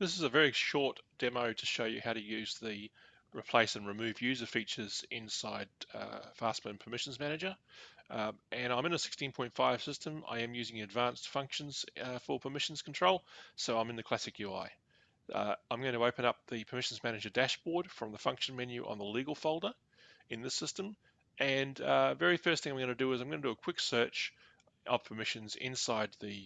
This is a very short demo to show you how to use the replace and remove user features inside Fastman Permissions Manager. And I'm in a 16.5 system. I am using advanced functions for permissions control, so I'm in the classic UI. I'm going to open up the Permissions Manager dashboard from the function menu on the legal folder in this system. And very first thing I'm going to do is I'm going to do a quick search of permissions inside the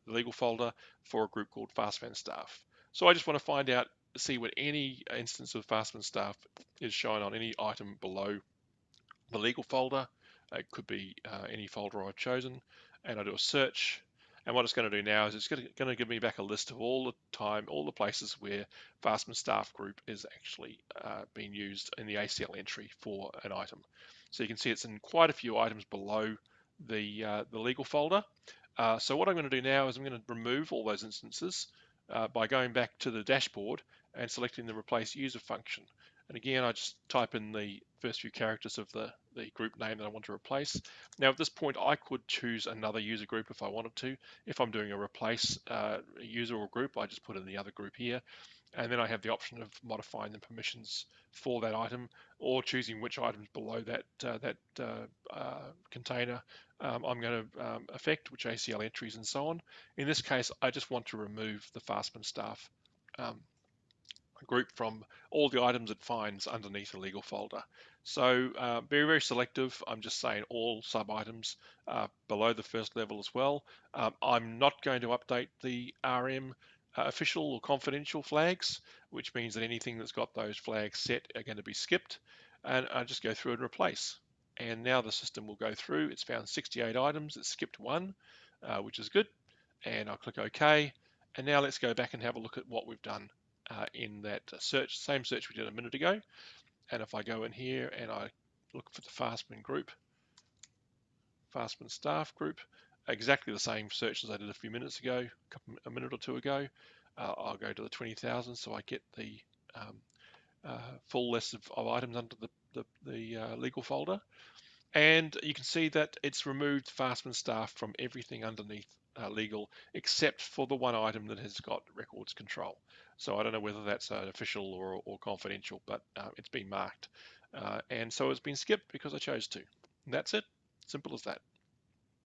legal folder for a group called Fastman Staff. So I just want to find out, see what any instance of Fastman Staff is shown on any item below the legal folder. It could be any folder I've chosen, and I do a search. And what it's going to do now is it's going to give me back a list of all the places where Fastman Staff Group is actually being used in the ACL entry for an item. So you can see it's in quite a few items below the legal folder. So what I'm going to do now is I'm going to remove all those instances by going back to the dashboard and selecting the replace user function. And again, I just type in the first few characters of the group name that I want to replace. Now at this point, I could choose another user group if I wanted to. If I'm doing a replace user or group, I just put in the other group here. And then I have the option of modifying the permissions for that item or choosing which items below that container I'm going to affect, which ACL entries and so on. In this case, I just want to remove the Fastman Staff group from all the items it finds underneath the legal folder. So very, very selective. I'm just saying all sub items below the first level as well. I'm not going to update the RM official or confidential flags, which means that anything that's got those flags set are going to be skipped, and I just go through and replace. And now the system will go through. It's found 68 items. It's skipped one, which is good. And I'll click OK. And now let's go back and have a look at what we've done in that search, same search we did a minute ago. And if I go in here and I look for the Fastman group, Fastman staff group, exactly the same search as I did a few minutes ago, a minute or two ago. I'll go to the 20,000, so I get the full list of items under the legal folder. And you can see that it's removed Fastman staff from everything underneath legal, except for the one item that has got records control. So I don't know whether that's an official or confidential, but it's been marked. And so it's been skipped because I chose to. And that's it. Simple as that.